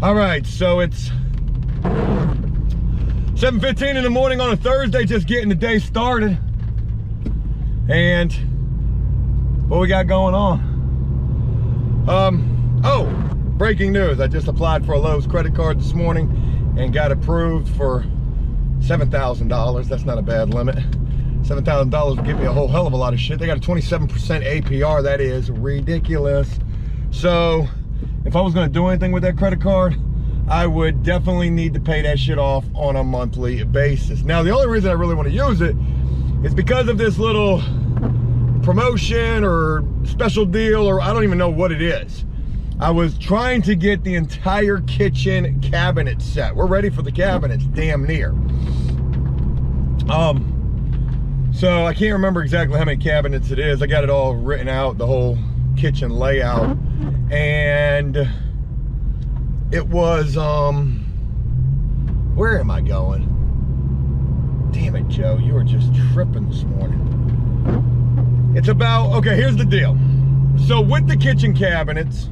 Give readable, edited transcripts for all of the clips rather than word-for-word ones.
All right, so it's 7:15 in the morning on a Thursday, just getting the day started. And what we got going on? Oh, breaking news. I just applied for a Lowe's credit card this morning and got approved for $7,000. That's not a bad limit. $7,000 would give me a whole hell of a lot of shit. They got a 27% APR. That is ridiculous. So if I was gonna do anything with that credit card, I would definitely need to pay that shit off on a monthly basis. Now, the only reason I really want to use it is because of this little promotion or special deal, or I don't even know what it is. I was trying to get the entire kitchen cabinet set. We're ready for the cabinets, damn near. So I can't remember exactly how many cabinets it is. I got it all written out, the whole kitchen layout. And it was, where am I going? Damn it, Joe, you were just tripping this morning. It's about, okay, here's the deal. So with the kitchen cabinets,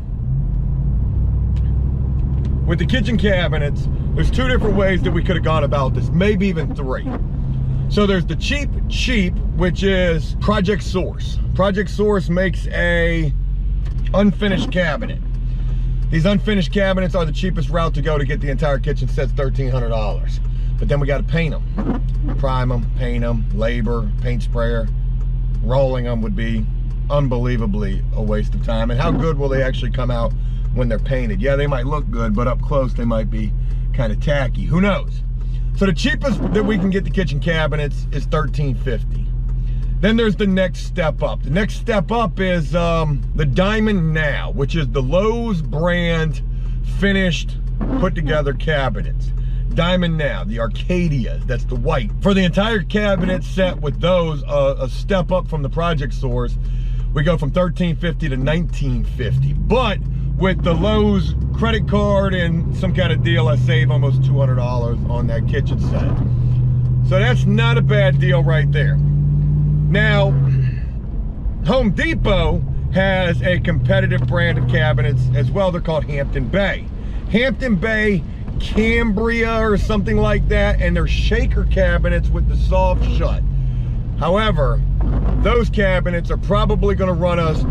there's two different ways that we could have gone about this, maybe even three. So there's the cheap, which is Project Source. Project Source makes a unfinished cabinet. These unfinished cabinets are the cheapest route to go to get the entire kitchen set, $1,300. But then we got to paint them, prime them, paint them, labor, paint sprayer. Rolling them would be unbelievably a waste of time. And how good will they actually come out when they're painted? Yeah, they might look good, but up close they might be kind of tacky. Who knows? So the cheapest that we can get the kitchen cabinets is $1,350. Then there's the next step up. The next step up is the Diamond Now, which is the Lowe's brand finished, put together cabinets. Diamond Now, the Arcadia, that's the white. For the entire cabinet set with those, a step up from the Project Source, we go from $1,350 to $1,950. But with the Lowe's credit card and some kind of deal, I save almost $200 on that kitchen set. So that's not a bad deal right there. Now, Home Depot has a competitive brand of cabinets as well. They're called Hampton Bay. Hampton Bay Cambria or something like that, and they're shaker cabinets with the soft shut. However, those cabinets are probably going to run us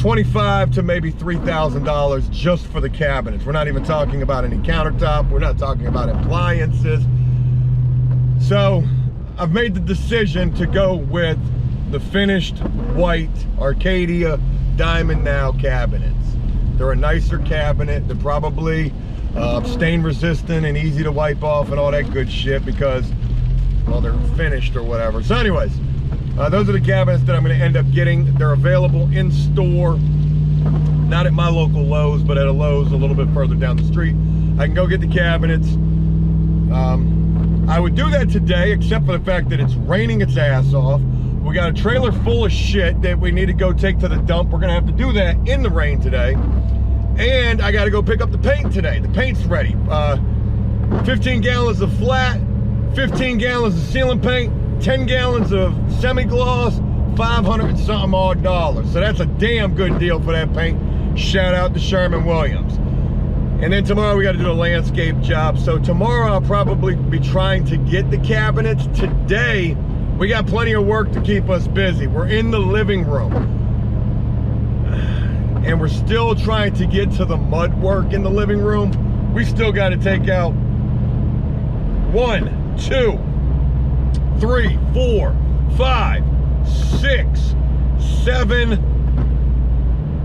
$2,500 to maybe $3,000 just for the cabinets. We're not even talking about any countertop. We're not talking about appliances. So I've made the decision to go with the finished white Arcadia Diamond Now cabinets. They're a nicer cabinet. They're probably stain resistant and easy to wipe off and all that good shit because, well, they're finished or whatever. So anyways, those are the cabinets that I'm going to end up getting. They're available in store, not at my local Lowe's, but at a Lowe's a little bit further down the street. I can go get the cabinets. I would do that today, except for the fact that it's raining its ass off. We got a trailer full of shit that we need to go take to the dump. We're going to have to do that in the rain today. And I got to go pick up the paint today. The paint's ready. 15 gallons of flat, 15 gallons of sealant paint, 10 gallons of semi-gloss, 500 and something odd dollars. So that's a damn good deal for that paint. Shout out to Sherman-Williams. And then tomorrow we got to do a landscape job. So tomorrow I'll probably be trying to get the cabinets. Today, we got plenty of work to keep us busy. We're in the living room. And we're still trying to get to the mud work in the living room. We still got to take out 1, 2, 3, 4, 5, 6, 7,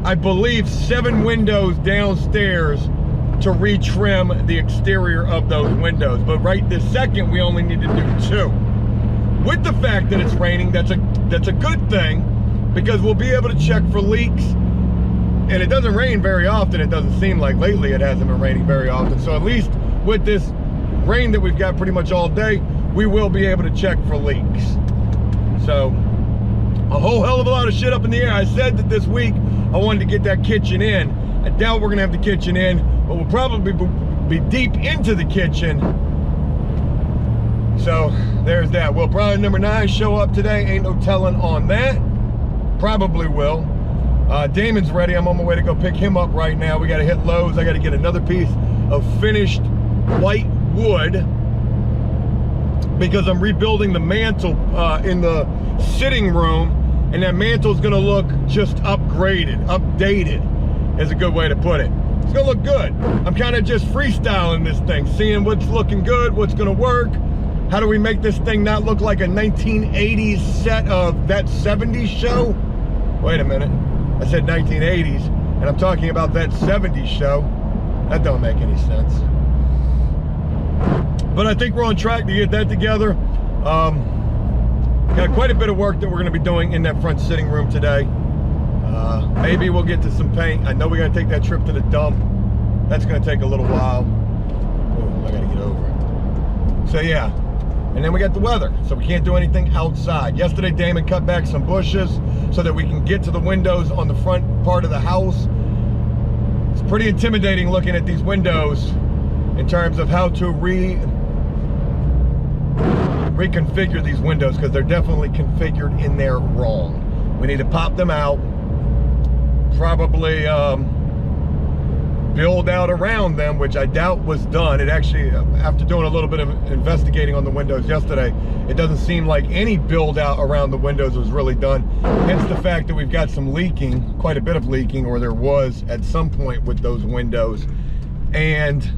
I believe 7 windows downstairs to retrim the exterior of those windows. But right this second, we only need to do 2. With the fact that it's raining, that's a good thing, because we'll be able to check for leaks. And it doesn't rain very often. It doesn't seem like lately it hasn't been raining very often. So at least with this rain that we've got pretty much all day, we will be able to check for leaks. So a whole hell of a lot of shit up in the air. I said that this week I wanted to get that kitchen in. I doubt we're gonna have the kitchen in, but we'll probably be deep into the kitchen. So there's that. Will Brian number 9 show up today? Ain't no telling on that. Probably will. Damon's ready. I'm on my way to go pick him up right now. We got to hit Lowe's. I got to get another piece of finished white wood because I'm rebuilding the mantle in the sitting room, and that mantle is going to look just upgraded, updated is a good way to put it. It's going to look good. I'm kind of just freestyling this thing, seeing what's looking good, what's going to work. How do we make this thing not look like a 1980s set of That 70s Show? Wait a minute. I said 1980s, and I'm talking about That 70s Show. That don't make any sense. But I think we're on track to get that together. Got quite a bit of work that we're going to be doing in that front sitting room today. Maybe we'll get to some paint. I know we got to take that trip to the dump. That's going to take a little while. Oh, I got to get over it. So yeah, and then we got the weather, so we can't do anything outside. Yesterday, Damon cut back some bushes so that we can get to the windows on the front part of the house. It's pretty intimidating looking at these windows in terms of how to reconfigure these windows, because they're definitely configured in there wrong. We need to pop them out, probably build out around them, which I doubt was done. It actually, after doing a little bit of investigating on the windows yesterday, it doesn't seem like any build out around the windows was really done. Hence the fact that we've got some leaking, quite a bit of leaking, or there was at some point with those windows. And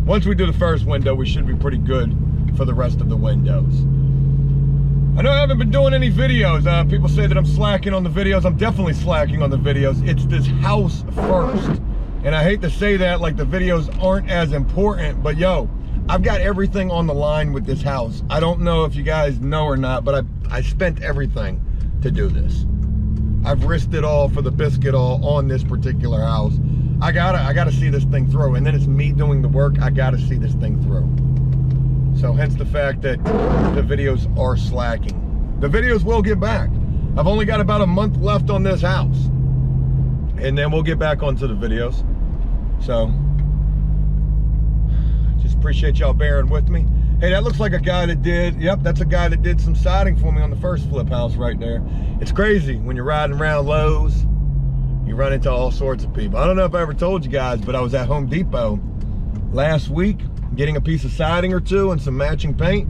once we do the first window, we should be pretty good for the rest of the windows. I know I haven't been doing any videos. People say that I'm slacking on the videos. I'm definitely slacking on the videos. It's this house first. And I hate to say that like the videos aren't as important, but yo, I've got everything on the line with this house. I don't know if you guys know or not, but I spent everything to do this. I've risked it all for the biscuit all on this particular house. I gotta see this thing through, and then it's me doing the work. I gotta see this thing through. So hence the fact that the videos are slacking. The videos will get back. I've only got about a month left on this house, and then we'll get back onto the videos. So just appreciate y'all bearing with me. Hey, that looks like a guy that did, yep, that's a guy that did some siding for me on the first flip house right there. It's crazy when you're riding around Lowe's, you run into all sorts of people. I don't know if I ever told you guys, but I was at Home Depot last week getting a piece of siding or two and some matching paint.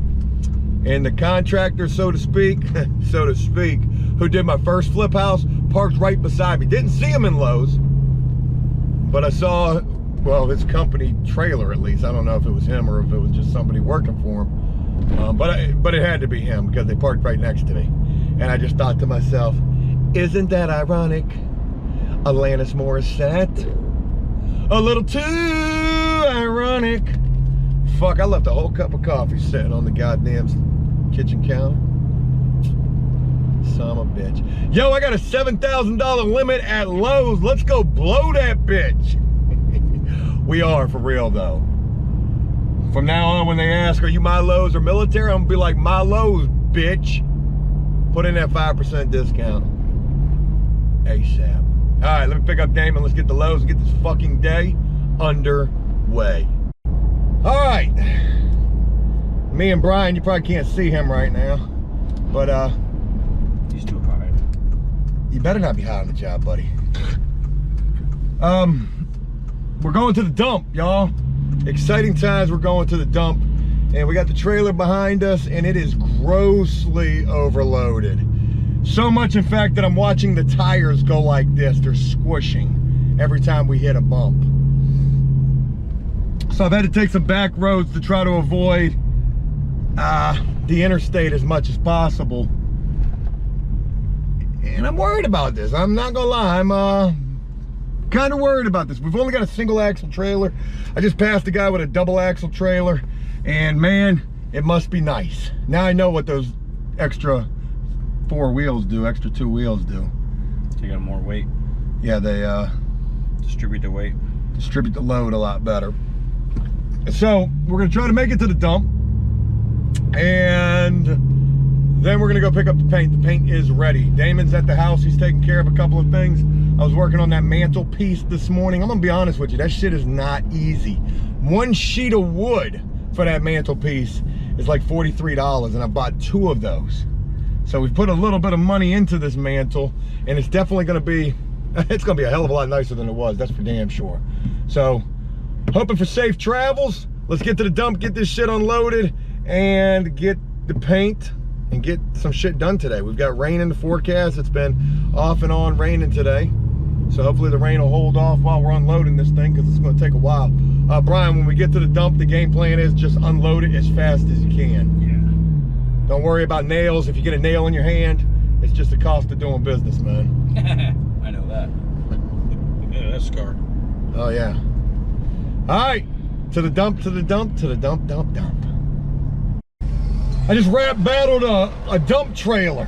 And the contractor, so to speak, who did my first flip house, parked right beside me. Didn't see him in Lowe's, but I saw, well, his company trailer at least. I don't know if it was him or if it was just somebody working for him. But it had to be him because they parked right next to me. And I just thought to myself, isn't that ironic? Alanis Morissette. A little too ironic. Fuck, I left a whole cup of coffee sitting on the goddamn kitchen counter. Son of a bitch. Yo, I got a $7,000 limit at Lowe's. Let's go blow that bitch. We are, for real though. From now on, when they ask, are you my Lowe's or military? I'm gonna be like, my Lowe's, bitch. Put in that 5% discount. ASAP. All right, let me pick up Damon. Let's get the Lowe's and get this fucking day underway. All right. Me and Brian, you probably can't see him right now, but he's too high. You better not be high on the job, buddy. We're going to the dump, y'all. Exciting times. We're going to the dump, and we got the trailer behind us, and it is grossly overloaded. So much, in fact, that I'm watching the tires go like this. They're squishing every time we hit a bump. So I've had to take some back roads to try to avoid the interstate as much as possible. And I'm worried about this. I'm not gonna lie. I'm kind of worried about this. We've only got a single axle trailer. I just passed a guy with a double axle trailer, and man, it must be nice. Now I know what those extra 4 wheels do, extra 2 wheels do. Take on more weight. Yeah, they distribute the weight. Distribute the load a lot better. So we're gonna try to make it to the dump, and then we're gonna go pick up the paint. The paint is ready. Damon's at the house. He's taking care of a couple of things. I was working on that mantle piece this morning. I'm gonna be honest with you, that shit is not easy. One sheet of wood for that mantle piece is like $43, and I bought 2 of those. So we've put a little bit of money into this mantle, and it's definitely gonna be, it's gonna be a hell of a lot nicer than it was, that's for damn sure. So Hoping for safe travels. Let's get to the dump, get this shit unloaded, and get the paint and get some shit done today. We've got rain in the forecast. It's been off and on raining today. So hopefully the rain will hold off while we're unloading this thing, because it's going to take a while. Brian, when we get to the dump, the game plan is just unload it as fast as you can. Yeah. Don't worry about nails. If you get a nail in your hand, it's just the cost of doing business, man. I know that. Yeah, that's scarred. Oh, yeah. All right. To the dump, to the dump, to the dump, dump, dump. I just rap battled a dump trailer.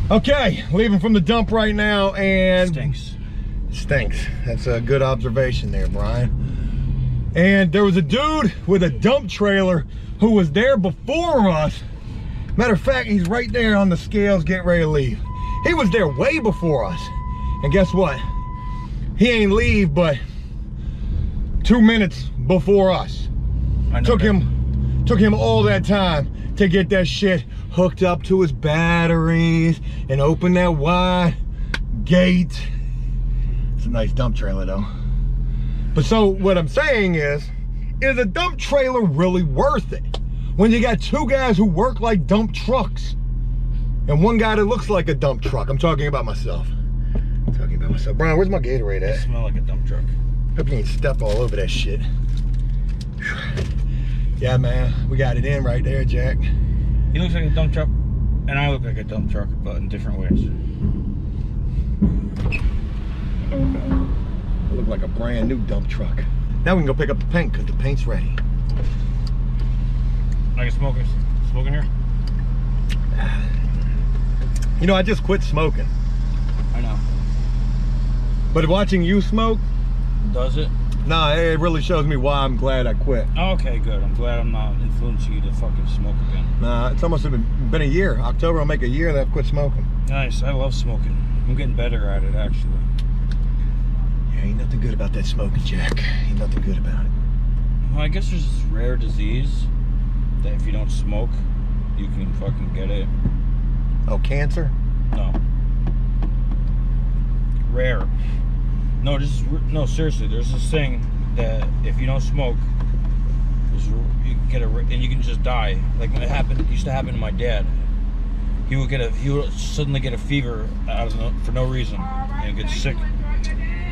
Okay, leaving from the dump right now, and stinks. That's a good observation there, Brian. And there was a dude with a dump trailer who was there before us. Matter of fact, he's right there on the scales getting ready to leave. He was there way before us. And guess what? He ain't leave but 2 minutes before us. Took him all that time to get that shit hooked up to his batteries and open that wide gate. It's a nice dump trailer though. But so what I'm saying is a dump trailer really worth it when you got two guys who work like dump trucks and one guy that looks like a dump truck? I'm talking about myself. Brian, where's my Gatorade at? It smells like a dump truck. Hope you ain't step all over that shit. Yeah, man, we got it in right there, Jack. He looks like a dump truck, and I look like a dump truck, but in different ways. I look like a brand new dump truck. Now we can go pick up the paint, because the paint's ready. I can smoke in here? You know, I just quit smoking. I know. But watching you smoke, does it? Nah, it really shows me why I'm glad I quit. Okay, good. I'm glad I'm not influencing you to fucking smoke again. Nah, it's almost been a year. October will make a year that I've quit smoking. Nice. I love smoking. I'm getting better at it, actually. Yeah, ain't nothing good about that smoking, Jack. Ain't nothing good about it. Well, I guess there's this rare disease that if you don't smoke, you can fucking get it. Oh, cancer? No. Rare. No, no, seriously. There's this thing that if you don't smoke, you can get and you can just die. Like when it used to happen to my dad. He would suddenly get a fever for no reason and get sick.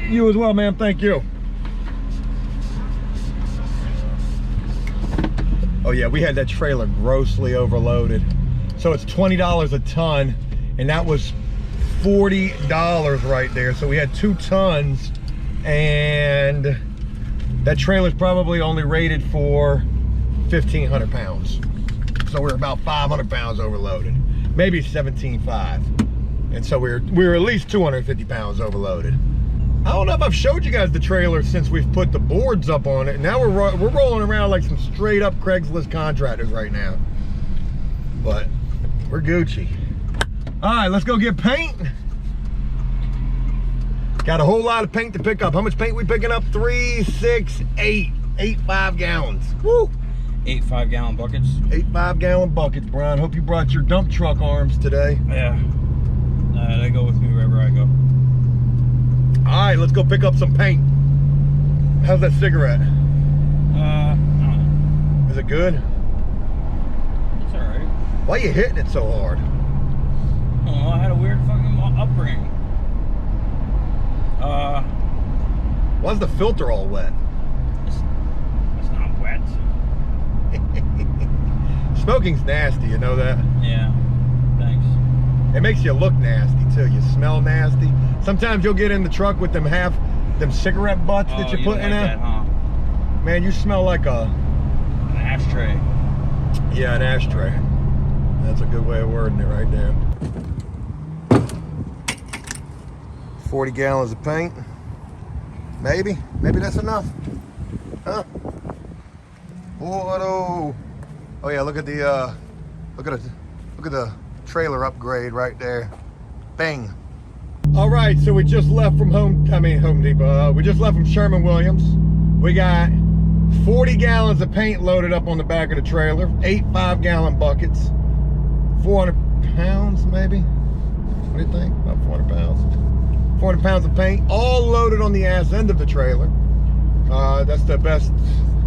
You as well, man. Thank you. Oh yeah, we had that trailer grossly overloaded. So it's $20 a ton, and that was $40 right there. So we had 2 tons, and that trailer's probably only rated for 1,500 pounds. So we're about 500 pounds overloaded, maybe 17.5. And so we're at least 250 pounds overloaded. I don't know if I've showed you guys the trailer since we've put the boards up on it. Now we're rolling around like some straight up Craigslist contractors right now. But we're Gucci. All right, let's go get paint. Got a whole lot of paint to pick up. How much paint we picking up? 3, 6, 8. 8 5-gallons. Woo! 8 5-gallon buckets. 8 5-gallon buckets, Brian. Hope you brought your dump truck arms today. Yeah. They go with me wherever I go. All right, let's go pick up some paint. How's that cigarette? I don't know. Is it good? It's alright. Why are you hitting it so hard? Oh, I had a weird fucking upbringing. Why's the filter all wet? It's not wet. Smoking's nasty, you know that? Yeah. Thanks. It makes you look nasty too. You smell nasty. Sometimes you'll get in the truck with them cigarette butts that you put in there. Huh? Man, you smell like an ashtray. Yeah, an ashtray. That's a good way of wording it right there. 40 gallons of paint. Maybe that's enough. Huh? Oh yeah, look at the trailer upgrade right there. Bang. All right, so we just left from Home Depot. We just left from Sherman-Williams. We got 40 gallons of paint loaded up on the back of the trailer. 8 5-gallon buckets. 400 pounds maybe? What do you think? About 400 pounds. 400 pounds of paint, all loaded on the ass end of the trailer. That's the best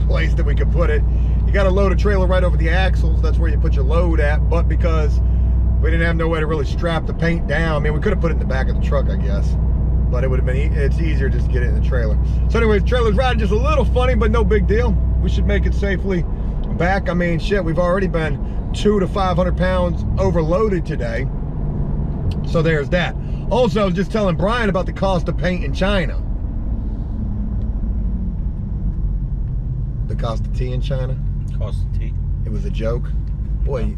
place that we could put it. You got to load a trailer right over the axles. That's where you put your load at. But because we didn't have no way to really strap the paint down, I mean, we could have put it in the back of the truck, I guess. But it would have been, it's easier just to get it in the trailer. So anyways, trailer's riding just a little funny, but no big deal. We should make it safely back. I mean, shit, we've already been 200 to 500 pounds overloaded today. So there's that. Also, I was just telling Brian about the cost of paint in China. The cost of tea in China? Cost of tea. It was a joke. Boy,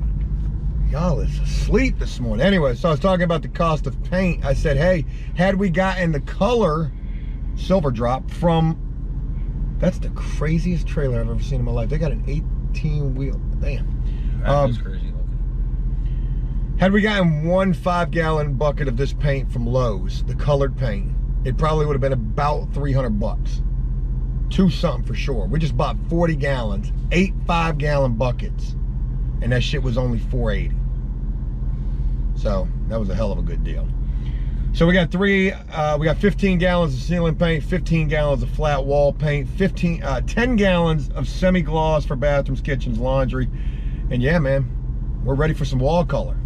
y'all is asleep this morning. Anyway, so I was talking about the cost of paint. I said, hey, had we gotten the color Silver Drop from, that's the craziest trailer I've ever seen in my life. They got an 18 wheel, damn. That was crazy looking. Had we gotten 1 5-gallon bucket of this paint from Lowe's, the colored paint, it probably would have been about 300 bucks. 2 something for sure. We just bought 40 gallons, 8 5-gallon buckets, and that shit was only $4.80. So that was a hell of a good deal. So we got 15 gallons of ceiling paint, 15 gallons of flat wall paint, 10 gallons of semi-gloss for bathrooms, kitchens, laundry. And yeah, man, we're ready for some wall color.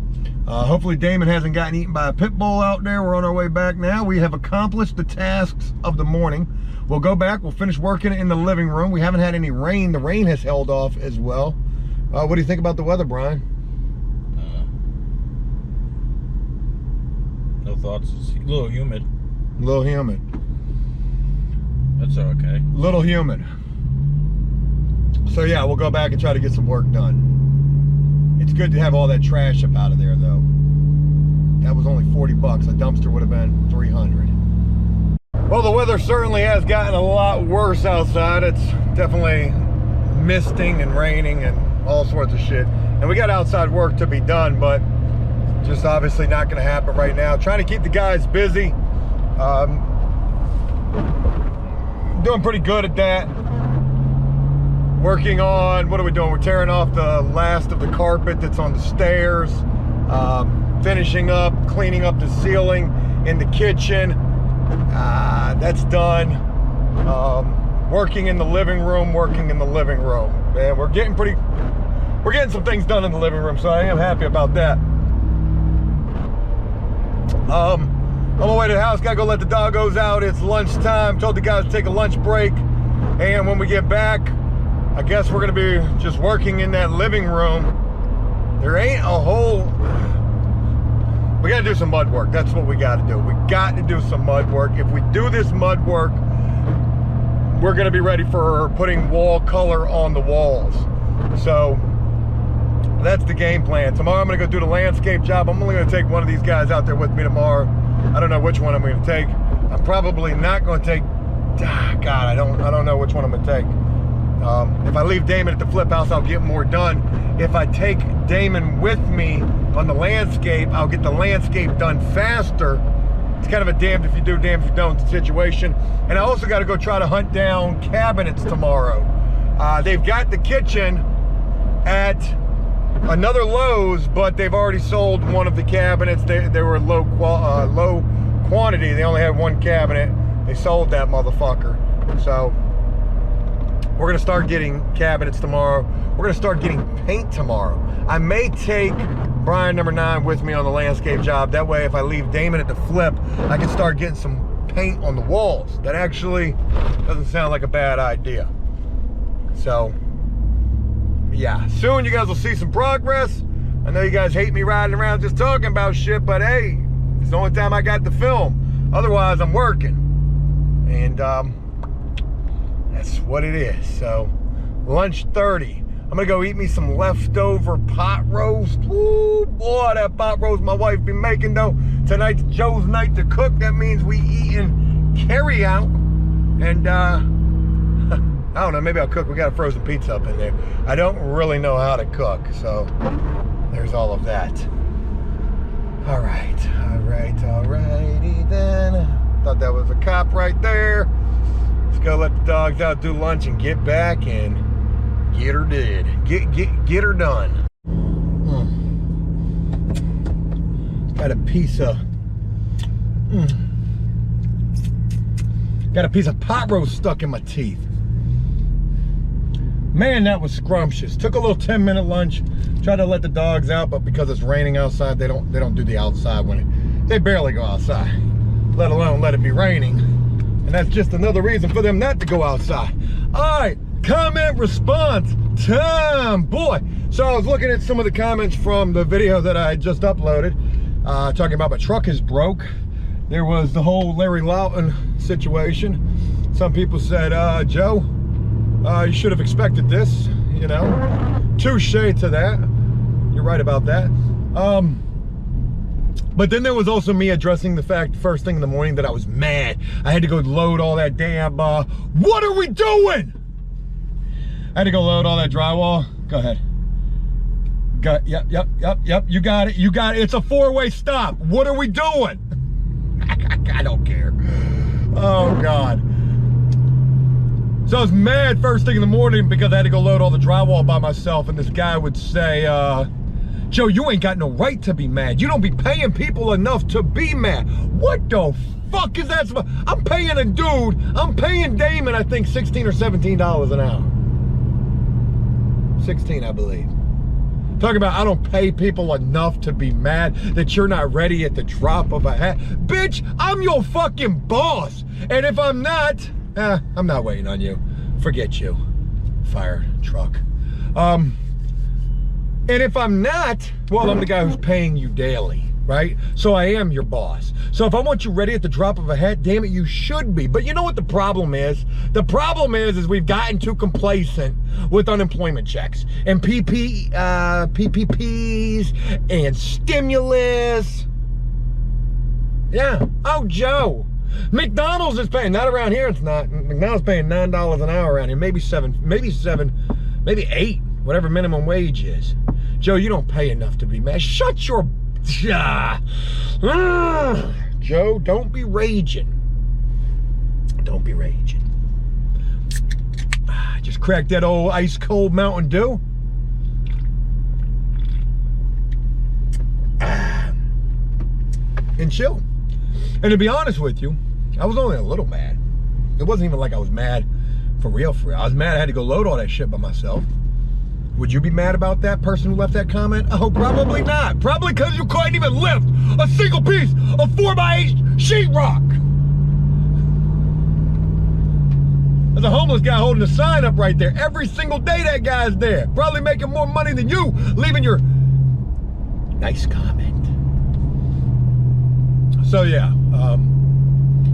Hopefully Damon hasn't gotten eaten by a pit bull out there. We're on our way back now. We have accomplished the tasks of the morning. We'll go back, we'll finish working in the living room. We haven't had any rain. The rain has held off as well. What do you think about the weather, Brian? No thoughts. It's a little humid. A little humid. That's okay. Little humid. So yeah, we'll go back and try to get some work done. It's good to have all that trash up out of there though. That was only 40 bucks. A dumpster would have been 300. Well, the weather certainly has gotten a lot worse outside. It's definitely misting and raining and all sorts of shit. And we got outside work to be done, but just obviously not gonna happen right now. Trying to keep the guys busy. Doing pretty good at that. Working on, what are we doing? We're tearing off the last of the carpet that's on the stairs. Finishing up, cleaning up the ceiling in the kitchen. That's done. Working in the living room, Man, we're getting some things done in the living room, so I am happy about that. On my way to the house, gotta go let the doggos out. It's lunchtime. Told the guys to take a lunch break. And when we get back, I guess we're gonna be just working in that living room. There ain't a whole, we gotta do some mud work. That's what we gotta do. We got to do some mud work. If we do this mud work, we're gonna be ready for putting wall color on the walls. So that's the game plan. Tomorrow I'm gonna go do the landscape job. I'm only gonna take one of these guys out there with me tomorrow. I don't know which one I'm gonna take. I'm probably not gonna take, God, I don't know which one I'm gonna take. If I leave Damon at the flip house, I'll get more done. If I take Damon with me on the landscape, I'll get the landscape done faster. It's kind of a damned if you do, damned if you don't situation. And I also got to go try to hunt down cabinets tomorrow. They've got the kitchen at another Lowe's, but they've already sold one of the cabinets. They were low quantity. They only had one cabinet. They sold that motherfucker. So we're gonna start getting cabinets tomorrow. We're gonna start getting paint tomorrow. I may take Brian number 9 with me on the landscape job. That way, if I leave Damon at the flip, I can start getting some paint on the walls. That actually doesn't sound like a bad idea. So yeah, soon you guys will see some progress. I know you guys hate me riding around just talking about shit, but hey, it's the only time I got to film. Otherwise, I'm working. And that's what it is. So lunch 30. I'm gonna go eat me some leftover pot roast. Ooh, boy, that pot roast my wife been making though. Tonight's Joe's night to cook. That means we eating carry out. And I don't know, maybe I'll cook. We got a frozen pizza up in there. I don't really know how to cook, so there's all of that. Alrighty then. Thought that was a cop right there. Let's go let the dogs out, do lunch, and get back and get her did. Get her done. Got a piece of Got a piece of pot roast stuck in my teeth. Man, that was scrumptious. Took a little 10-minute lunch. Tried to let the dogs out, but because it's raining outside, they don't do the outside they barely go outside, let alone let it be raining. And that's just another reason for them not to go outside. All right, comment response time, boy. So I was looking at some of the comments from the video that I just uploaded, talking about my truck is broke. There was the whole Larry Loughton situation. Some people said, Joe, you should have expected this, you know. Touche to that. You're right about that. But then there was also me addressing the fact first thing in the morning that I was mad. I had to go load all that damn, what are we doing? I had to go load all that drywall. Go ahead. Yep. You got it. It's a 4-way stop. What are we doing? I don't care. Oh, God. So I was mad first thing in the morning because I had to go load all the drywall by myself, and this guy would say, Joe, you ain't got no right to be mad. You don't be paying people enough to be mad. What the fuck is that? I'm paying a dude, I'm paying Damon, I think, $16 or $17 an hour. 16, I believe. Talking about I don't pay people enough to be mad that you're not ready at the drop of a hat. Bitch, I'm your fucking boss. And if I'm not, I'm not waiting on you. Forget you. Fire truck. And if I'm not, well, I'm the guy who's paying you daily, right? So I am your boss. So if I want you ready at the drop of a hat, damn it, you should be. But you know what the problem is? The problem is we've gotten too complacent with unemployment checks and PPPs and stimulus. Yeah. Oh, Joe. McDonald's is paying, not around here, it's not. McDonald's paying $9 an hour around here, maybe $7, maybe $8, whatever minimum wage is. Joe, you don't pay enough to be mad. Shut your... Joe, don't be raging. Don't be raging. Just crack that old ice cold Mountain Dew. And chill. And to be honest with you, I was only a little mad. It wasn't even like I was mad for real. I was mad I had to go load all that shit by myself. Would you be mad about that person who left that comment? Oh, probably not. Probably because you couldn't even lift a single piece of 4x8 sheetrock. There's a homeless guy holding a sign up right there. Every single day that guy's there. Probably making more money than you, leaving your nice comment. So yeah,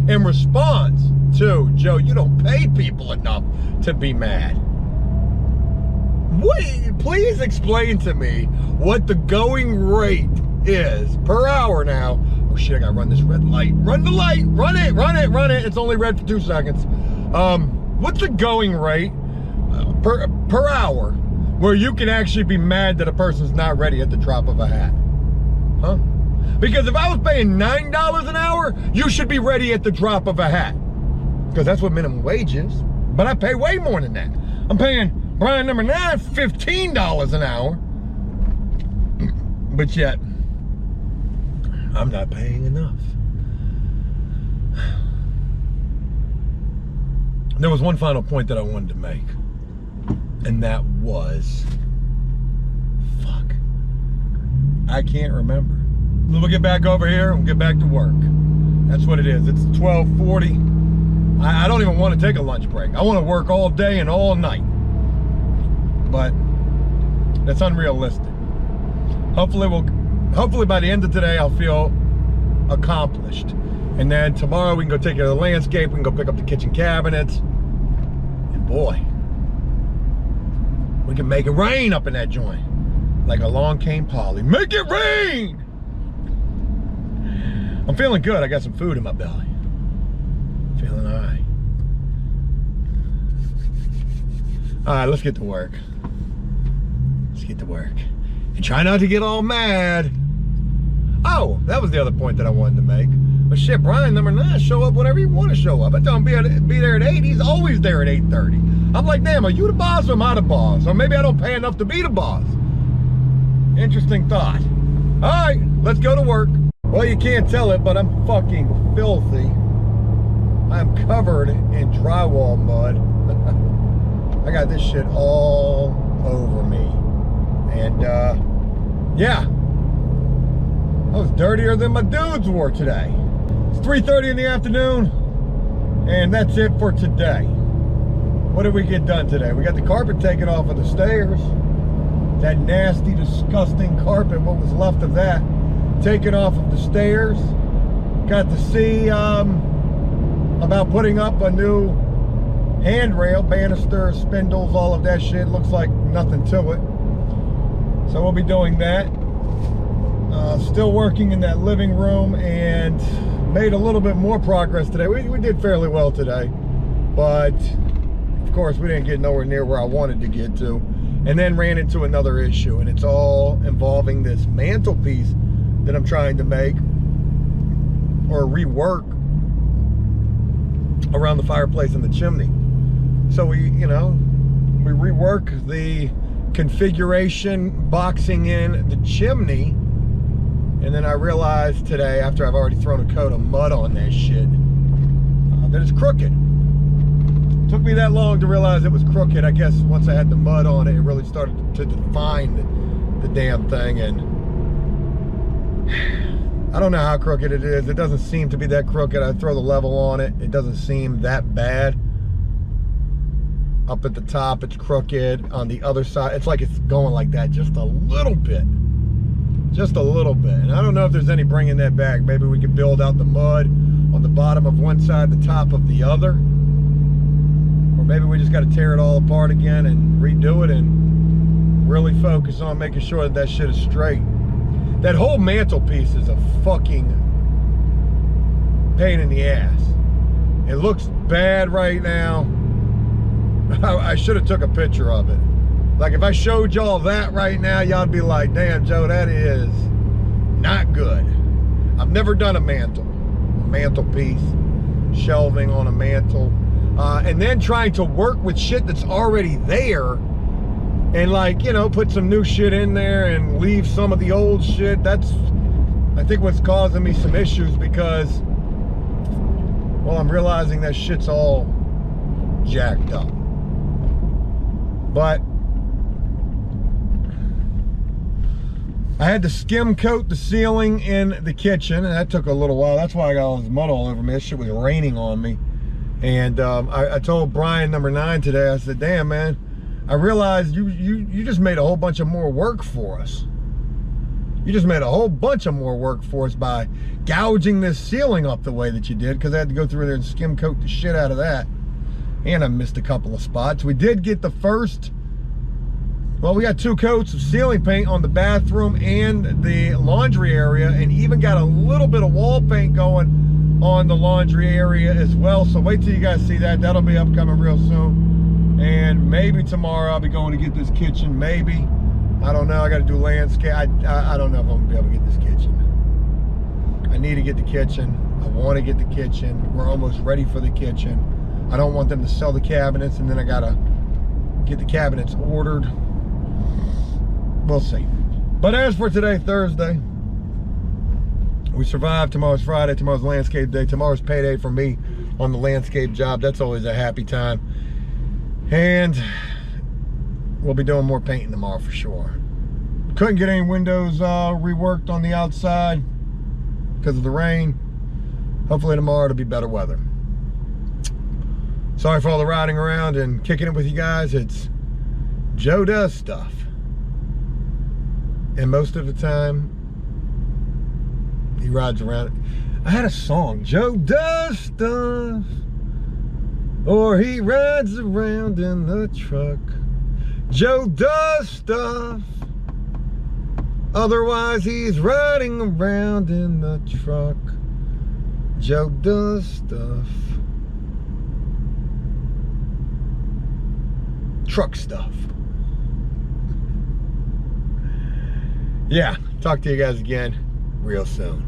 in response to, Joe, you don't pay people enough to be mad. What? Please explain to me what the going rate is per hour now. Oh shit, I gotta run this red light. Run the light, run it. It's only red for 2 seconds. What's the going rate per hour where you can actually be mad that a person's not ready at the drop of a hat? Huh? Because if I was paying $9 an hour, you should be ready at the drop of a hat. Because that's what minimum wage is. But I pay way more than that. I'm paying Brian number 9 $15 an hour. But yet, I'm not paying enough. There was one final point that I wanted to make. And that was... fuck. I can't remember. We'll get back over here and get back to work. That's what it is. It's 12:40. I don't even want to take a lunch break. I want to work all day and all night. But that's unrealistic. Hopefully by the end of today I'll feel accomplished. And then tomorrow we can go take care of the landscape, we can go pick up the kitchen cabinets. And boy, we can make it rain up in that joint. Like along came Polly. Make it rain! I'm feeling good. I got some food in my belly. Feeling all right. All right, let's get to work. Let's get to work. And try not to get all mad. Oh, that was the other point that I wanted to make. But shit, Brian number 9, show up whenever you want to show up. I tell him be there at 8. He's always there at 8:30. I'm like, damn, are you the boss or am I the boss? Or maybe I don't pay enough to be the boss. Interesting thought. All right, let's go to work. Well, you can't tell it, but I'm fucking filthy. I'm covered in drywall mud. I got this shit all over me. And yeah, I was dirtier than my dudes were today. It's 3:30 in the afternoon, and that's it for today. What did we get done today? We got the carpet taken off of the stairs. That nasty, disgusting carpet, what was left of that, taken off of the stairs. Got to see about putting up a new handrail, banister, spindles, all of that shit. Looks like nothing to it. So we'll be doing that. Still working in that living room, and made a little bit more progress today. We did fairly well today, but of course we didn't get nowhere near where I wanted to get to. And then ran into another issue, and it's all involving this mantelpiece that I'm trying to make or rework around the fireplace and the chimney. So we rework the configuration, boxing in the chimney, and then I realized today, after I've already thrown a coat of mud on that shit, that it's crooked. Took me that long to realize it was crooked. I guess once I had the mud on it, it really started to define the damn thing. And I don't know how crooked it is. It doesn't seem to be that crooked. I throw the level on it. It doesn't seem that bad. Up at the top, it's crooked. On the other side, it's like it's going like that just a little bit. Just a little bit. And I don't know if there's any bringing that back. Maybe we could build out the mud on the bottom of one side, the top of the other. Or maybe we just got to tear it all apart again and redo it and really focus on making sure that that shit is straight. That whole mantelpiece is a fucking pain in the ass. It looks bad right now. I should have took a picture of it. Like if I showed y'all that right now, y'all'd be like, damn, Joe, that is not good. I've never done a mantelpiece, shelving on a mantle. And then trying to work with shit that's already there and, like, you know, put some new shit in there and leave some of the old shit. That's, I think, what's causing me some issues, because, well, I'm realizing that shit's all jacked up. But I had to skim coat the ceiling in the kitchen, and that took a little while. That's why I got all this mud all over me. This shit was raining on me. And I told Brian, number 9, today, I said, damn, man, I realized you just made a whole bunch of more work for us. You just made a whole bunch of more work for us by gouging this ceiling up the way that you did, because I had to go through there and skim coat the shit out of that. And I missed a couple of spots. We did get the first, well, we got 2 coats of ceiling paint on the bathroom and the laundry area, and even got a little bit of wall paint going on the laundry area as well. So wait till you guys see that. That'll be upcoming real soon. And maybe tomorrow I'll be going to get this kitchen. Maybe. I don't know. I got to do landscape. I don't know if I'm going to be able to get this kitchen. I need to get the kitchen. I want to get the kitchen. We're almost ready for the kitchen. I don't want them to sell the cabinets, and then I got to get the cabinets ordered. We'll see. But as for today, Thursday, we survived. Tomorrow's Friday. Tomorrow's landscape day. Tomorrow's payday for me on the landscape job. That's always a happy time. And we'll be doing more painting tomorrow for sure. Couldn't get any windows reworked on the outside because of the rain. Hopefully tomorrow it'll be better weather. Sorry for all the riding around and kicking it with you guys. It's Joe does stuff. And most of the time, he rides around. I had a song, Joe does stuff, or he rides around in the truck. Joe does stuff, otherwise he's riding around in the truck. Joe does stuff. Truck stuff. Yeah, talk to you guys again real soon.